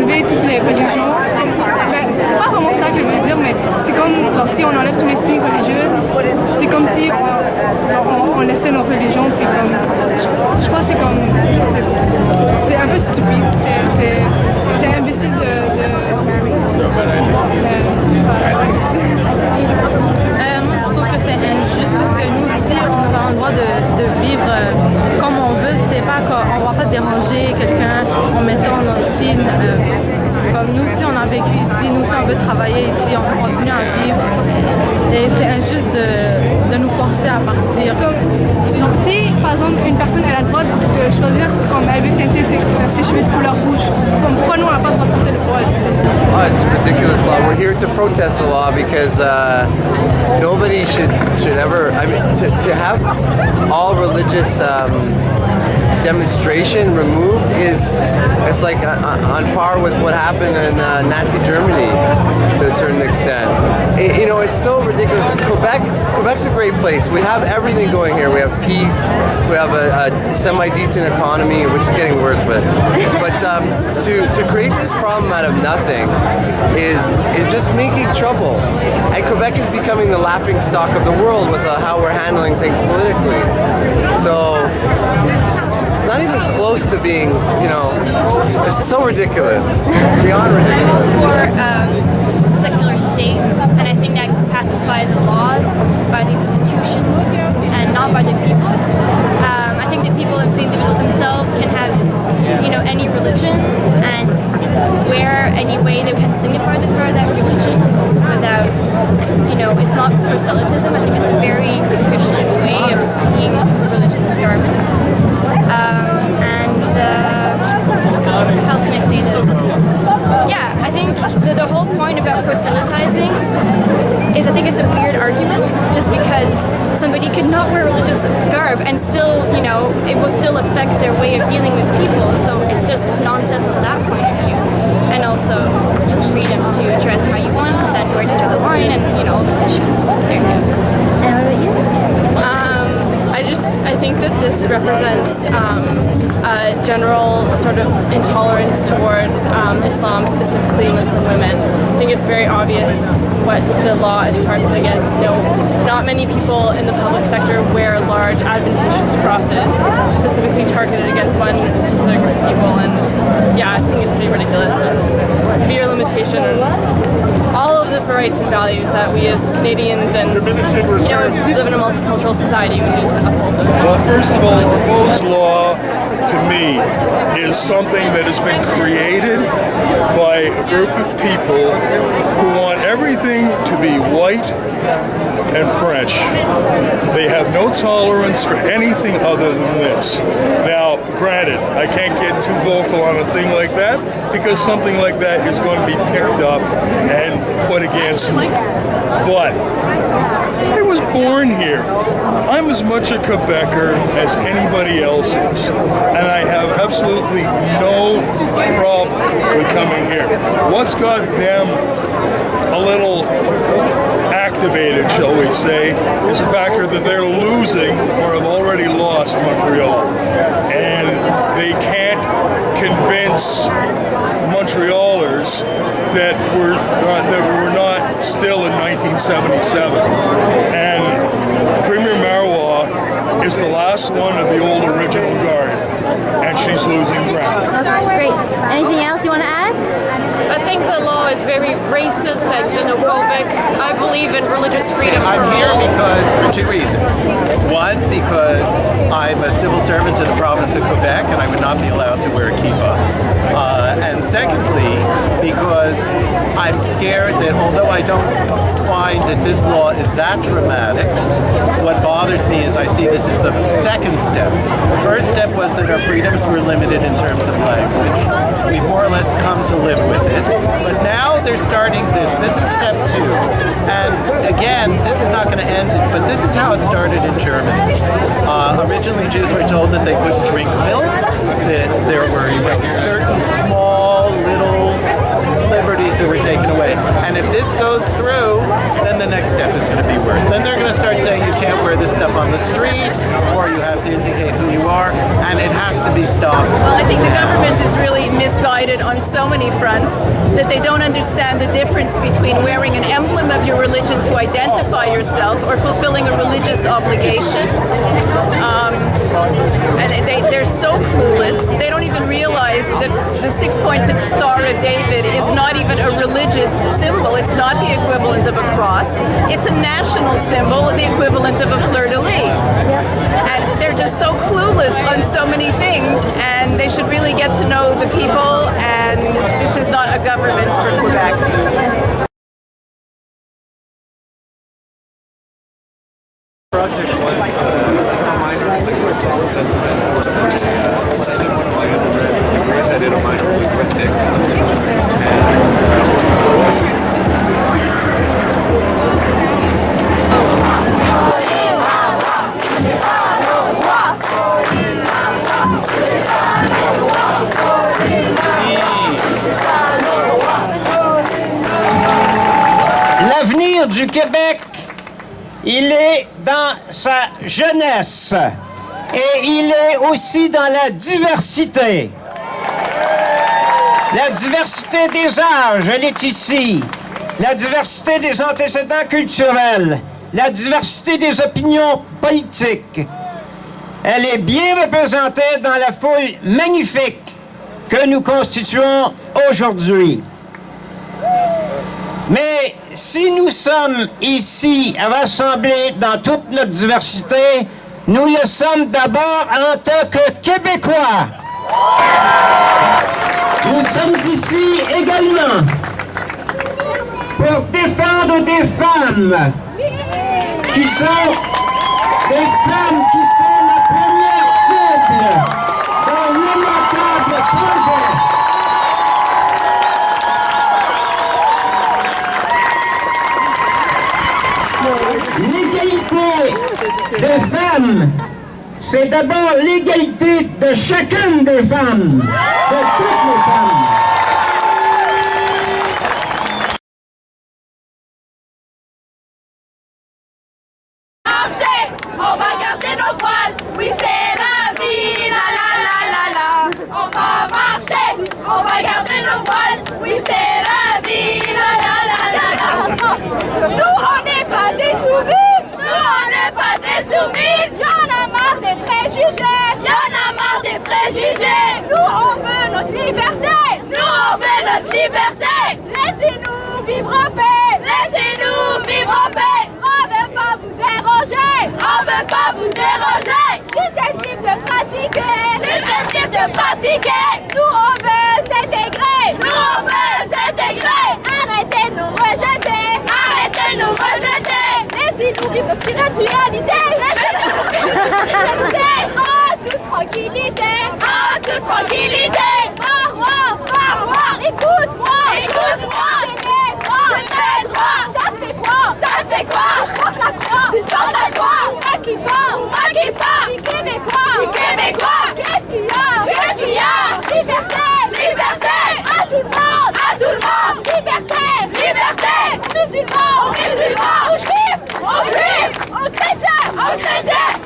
enlever toutes les religions. C'est pas vraiment ça que je veux dire, mais c'est comme genre, si on enlève tous les signes religieux, c'est comme si on laissait nos religions, puis comme je crois que c'est un peu stupide, c'est imbécile moi, je trouve que c'est injuste parce que nous aussi, nous avons le droit de vivre comme on veut. C'est pas qu'on va pas déranger quelqu'un en mettant nos signes. Comme nous aussi, on a vécu ici, nous aussi, on veut travailler ici, on veut continuer à vivre. Et c'est injuste de nous forcer à partir. Donc si, par exemple, une personne a le droit de choisir comme elle veut teinter ses cheveux de couleur rouge, comme pourquoi nous, on n'a pas le droit de porter le voile? Oh, it's a ridiculous law. We're here to protest the law because nobody should ever. I mean, to have all religious demonstration removed it's like on par with what happened in Nazi Germany to a certain extent. It's so ridiculous. Quebec's a great place. We have everything going here. We have peace. We have a semi-decent economy, which is getting worse. But to create this problem out of nothing is just making trouble. And Quebec is becoming the laughing stock of the world with how we're handling things politically. So it's not even close to being, it's so ridiculous. It's beyond ridiculous. I'm all for secular state, and I think that passes by the laws, by the institutions, and not by the people. I think that people and the individuals themselves can have, any religion and wear any way they can signify that they're that religion without, it's not proselytism. I think it's a very Christian way of seeing religious garments. How else can I say this? Yeah, I think the whole point about proselytizing is I think it's a weird argument just because somebody could not wear religious garb and still, it will still affect their way of dealing with people. So it's just nonsense on that point of view. And also freedom to dress how you want and where to draw the line and, all those issues. There you go. And what about you? I think that this represents a general sort of intolerance towards Islam, specifically Muslim women. I think it's very obvious what the law is targeted against. Not many people in the public sector wear large adventitious crosses, specifically targeted against one particular group of people. And yeah, I think it's pretty ridiculous and severe limitation on all of the rights and values that we as Canadians and we live in a multicultural society, we need to uphold those things. Well, first of all, the proposed law to me is something that has been created by a group of people who want everything to be white and French. They have no tolerance for anything other than this. Now, granted, I can't get too vocal on a thing like that because something like that is going to be picked up and put against me. But I was born here. I'm as much a Quebecer as anybody else is, and I have absolutely no problem with coming here. What's got them a little activated, shall we say, is the factor that they're losing or have already lost Montreal, and they can't convince Montrealers that we're not still in 1977. And Premier Marois is the last one of the old original guard, and she's losing ground. Okay, great. Anything else you want to add? I think the law is very racist and xenophobic. I believe in religious freedom for all. I'm here because for two reasons. One, because I'm a civil servant to the province of Quebec and I would not be allowed to wear a kippah. And secondly, because I'm scared that although I don't find that this law is that dramatic, what bothers me is I see this as the second step. The first step was that our freedoms were limited in terms of language. We've more or less come to live with it. But now they're starting this. This is step two. And again, this is not going to end, but this is how it started in Germany. Originally, Jews were told that they couldn't drink milk, that there were certain small little liberties that were taken away. And if this goes through, then the next step is going to be worse. Then they're going to start saying you can't wear this stuff on the street, or you have to indicate who you are, and it has to be be stopped? Well, I think the government is really misguided on so many fronts that they don't understand the difference between wearing an emblem of your religion to identify yourself or fulfilling a religious obligation. And they're so clueless. They don't even realize that the six-pointed Star of David is not even a religious symbol. It's not the equivalent of a cross. It's a national symbol, the equivalent of a fleur-de-lis. And they're just so clueless on so many things, and they should really get to know the people, and this is not a government for Quebec. L'avenir du Québec, il est dans sa jeunesse et il est aussi dans la diversité. La diversité des âges, elle est ici. La diversité des antécédents culturels. La diversité des opinions politiques. Elle est bien représentée dans la foule magnifique que nous constituons aujourd'hui. Mais si nous sommes ici rassemblés dans toute notre diversité, nous le sommes d'abord en tant que Québécois. Nous sommes ici également pour défendre des femmes qui sont la première cible d'un remarquable projet. L'égalité des femmes, c'est d'abord l'égalité de chacune des femmes, de toutes les femmes. On va garder nos voiles, oui c'est la vie, la la la la la. On va marcher, on va garder nos voiles, oui c'est la vie, la la la la la. Nous on n'est pas des soumises, nous on n'est pas des soumises. Y'en a marre des préjugés, y'en a marre des préjugés. Nous on veut notre liberté, nous on veut notre liberté. Laissez-nous vivre en paix, laissez-nous vivre en paix. On veut pas vous déranger, on veut pas vous déranger. Juste libre de pratiquer, juste libre de pratiquer. Nous on veut s'intégrer, nous on veut s'intégrer. Arrêtez de nous rejeter, arrêtez de nous rejeter. Laissez-nous vivre notre spiritualité, laissez-nous vivre notre spiritualité. En toute tranquillité, en toute tranquillité. Marois, écoute-moi, écoute-moi. J'ai mes droits, ça te fait quoi? Ça te fait quoi? Je porte la croix, tu portes la croix. Ou maquille pas, je suis québécois, Qu'est-ce qu'il y a? Qu'est-ce qu'il y a? Liberté, liberté. À tout le monde, Liberté, liberté. Musulmans, aux juifs, aux chrétiens,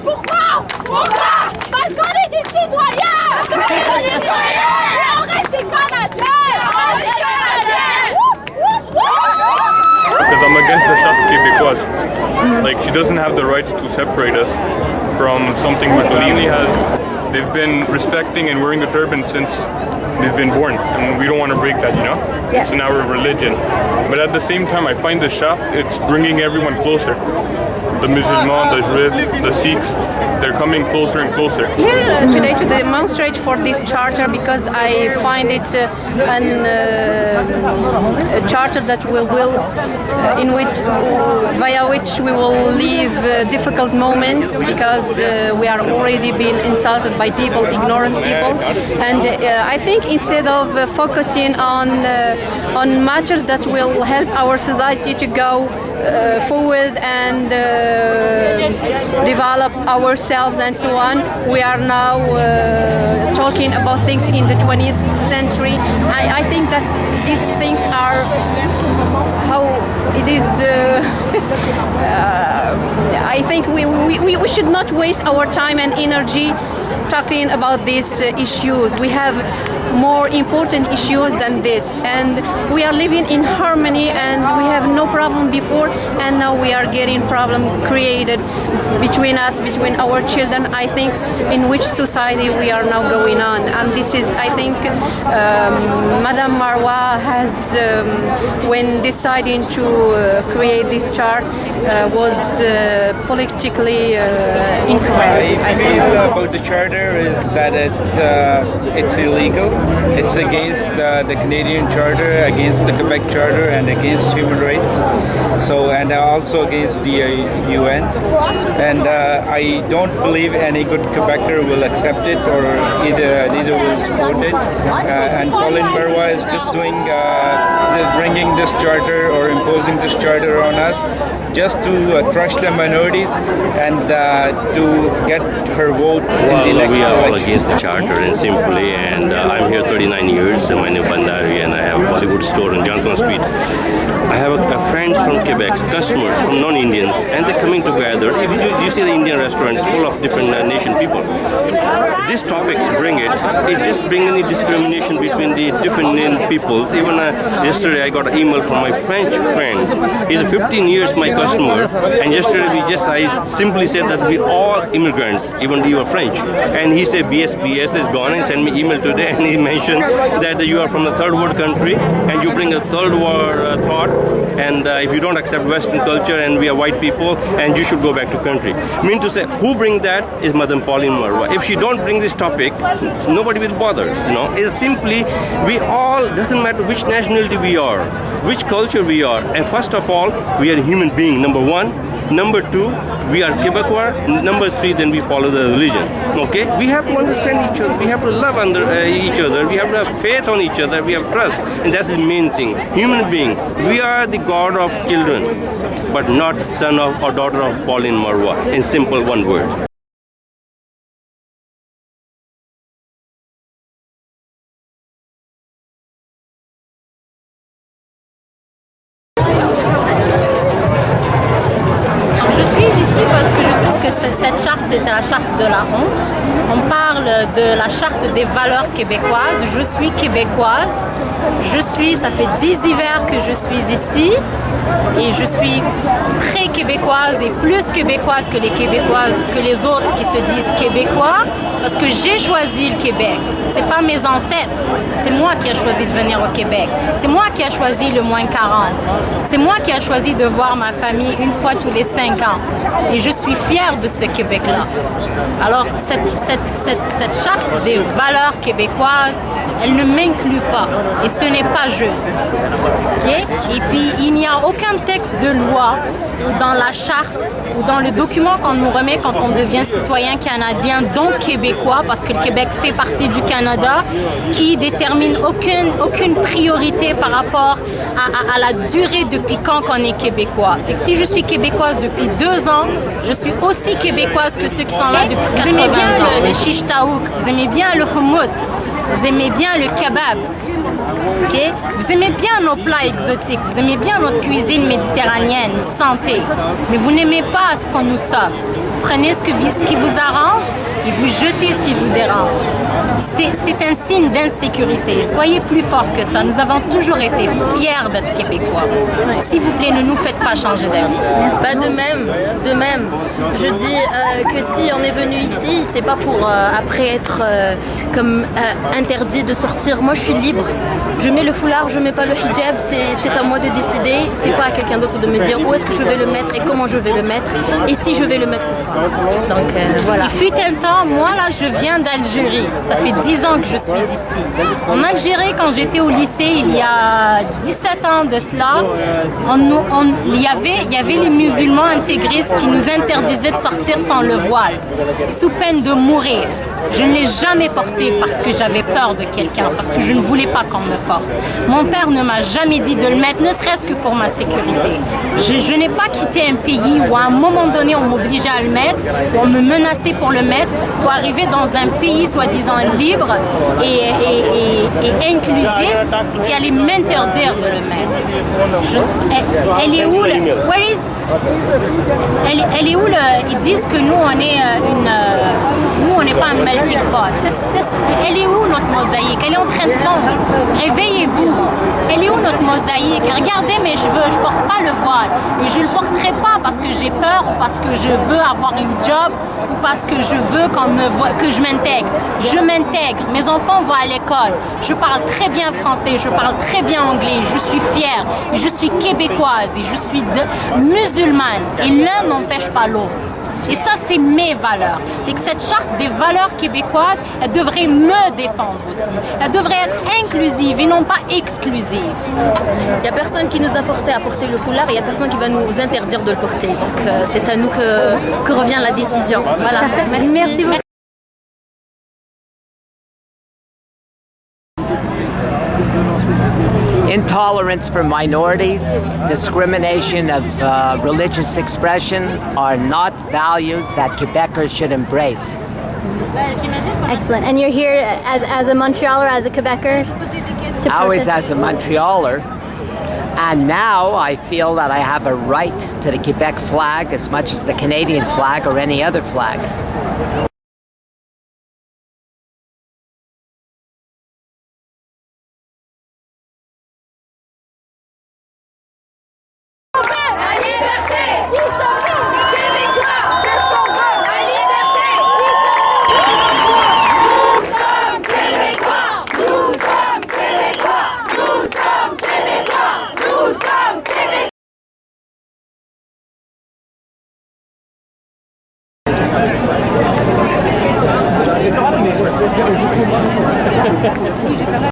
Pourquoi? Parce qu'on est des citoyens. Et on reste des Canadiens. Because I'm against the Charte québécoise. Like, she doesn't have the right to separate us from something we believe in. They've been respecting and wearing the turban since they've been born, and we don't want to break that, you know? Yeah. It's in our religion. But at the same time, I find the Charte, it's bringing everyone closer. The Musulmans, the Juifs, the Sikhs, they're coming closer and closer. Here today to demonstrate for this charter because I find it a charter that via which we will live difficult moments because we are already being insulted by people, ignorant people, and I think instead of focusing on matters that will help our society to go forward and develop ourselves and so on. We are now talking about things in the 20th century. I think that these things are how it is. I think we should not waste our time and energy talking about these issues. We have more important issues than this, and we are living in harmony, and we have no problem before, and now we are getting problem created between us, between our children. I think in which society we are now going on, and this is, I think, Madame Marois has, when deciding to create this chart, was politically incorrect. I think about the charter is that it's illegal. It's against the Canadian Charter, against the Quebec Charter, and against human rights. So, and also against the UN. And I don't believe any good Quebecer will accept it, or neither will support it. And Pauline Marois is just doing bringing this charter or imposing this charter on us, just to crush the minorities and to get her votes in the next election. We are all against the charter, and simply, and I'm here 39 years. My name is Bandari, and I have a Bollywood store on Johnson Street. I have a friends from Quebec, customers from non-Indians, and they're coming together. If you see the Indian restaurant, it's full of different nation people. These topics bring it just bring any discrimination between the different peoples. Even yesterday I got an email from my French friend. He's 15 years my customer, and yesterday I simply said that we all immigrants, even you are French. And he said BS is gone, and sent me email today, and he mentioned that you are from the third world country, and you bring a third world thoughts, and if you don't accept Western culture, and we are white people, and you should go back to country. Mean to say, who bring that is Madame Pauline Marois. If she don't bring this topic, nobody will bother. It's simply, we all, doesn't matter which nationality we are, which culture we are, and first of all, we are human being, number one. Number two, we are Quebecois. Number three, then we follow the religion. Okay? We have to understand each other. We have to love each other. We have to have faith on each other. We have trust. And that's the main thing. Human being. We are the God of children, but not son of or daughter of Pauline Marois. In simple one word. Cette charte, c'était la charte de la honte. On parle de la charte des valeurs québécoises. Je suis québécoise. Ça fait 10 hivers que je suis ici. Et je suis très québécoise et plus québécoise que les québécoises, que les autres qui se disent québécois. Parce que j'ai choisi le Québec. C'est pas mes ancêtres. C'est moi qui ai choisi de venir au Québec. C'est moi qui ai choisi le moins 40. C'est moi qui ai choisi de voir ma famille une fois tous les 5 ans. Et je suis fière de ce Québec-là. Alors, cette charte des valeurs québécoises, elle ne m'inclut pas. Et ce n'est pas juste. Okay? Et puis, il n'y a aucun texte de loi ou dans la charte ou dans le document qu'on nous remet quand on devient citoyen canadien, donc québécois, parce que le Québec fait partie du Canada, qui détermine aucune priorité par rapport à la durée depuis quand qu'on est québécois. Fait que si je suis québécoise depuis 2 ans, je suis aussi québécoise que ceux qui sont là depuis 80 ans. Vous aimez bien le shish taouk, vous aimez bien le hummus, vous aimez bien le kebab. Okay? Vous aimez bien nos plats exotiques, vous aimez bien notre cuisine méditerranéenne, santé, mais vous n'aimez pas ce qu'on nous sommes. Vous prenez ce qui vous arrange et vous jetez ce qui vous dérange. C'est un signe d'insécurité. Soyez plus forts que ça. Nous avons toujours été fiers d'être Québécois. S'il vous plaît, ne nous faites pas changer d'avis. De même, je dis que si on est venu ici, c'est pas pour après être interdit de sortir. Moi, je suis libre. Je mets le foulard, je mets pas le hijab. C'est à moi de décider. C'est pas à quelqu'un d'autre de me dire où est-ce que je vais le mettre et comment je vais le mettre et si je vais le mettre ou pas. Donc voilà. Il fut un temps, moi là, je viens d'Algérie. Ça fait 10 ans que je suis ici. En Algérie, quand j'étais au lycée, il y a 17 ans de cela, il y avait les musulmans intégristes qui nous interdisaient de sortir sans le voile, sous peine de mourir. Je ne l'ai jamais porté parce que j'avais peur de quelqu'un, parce que je ne voulais pas qu'on me force. Mon père ne m'a jamais dit de le mettre, ne serait-ce que pour ma sécurité. Je n'ai pas quitté un pays où à un moment donné on m'obligeait à le mettre, où on me menaçait pour le mettre, pour arriver dans un pays soi-disant autant libre et inclusif qu'elle allait m'interdire de le mettre. Elle est où elle est où ils disent que nous on est nous on n'est pas un melting pot. Elle est où notre mosaïque? Elle est en train de fondre. Réveillez-vous. Elle est où notre mosaïque? Regardez mes cheveux, je porte pas le voile. Et je le porterai pas parce que j'ai peur ou parce que je veux avoir une job ou parce que je veux qu'on me voit, que je m'intègre. Je m'intègre. Mes enfants vont à l'école. Je parle très bien français, je parle très bien anglais. Je suis fière. Et je suis québécoise et je suis musulmane. Et l'un n'empêche pas l'autre. Et ça, c'est mes valeurs. Fait que cette charte des valeurs québécoises, elle devrait me défendre aussi. Elle devrait être inclusive et non pas exclusive. Il n'y a personne qui nous a forcé à porter le foulard et il n'y a personne qui va nous interdire de le porter. Donc c'est à nous que revient la décision. Voilà. Merci beaucoup. Intolerance for minorities, discrimination of religious expression are not values that Quebecers should embrace. Excellent. And you're here as a Montrealer, as a Quebecer? Always as a Montrealer. And now I feel that I have a right to the Quebec flag as much as the Canadian flag or any other flag.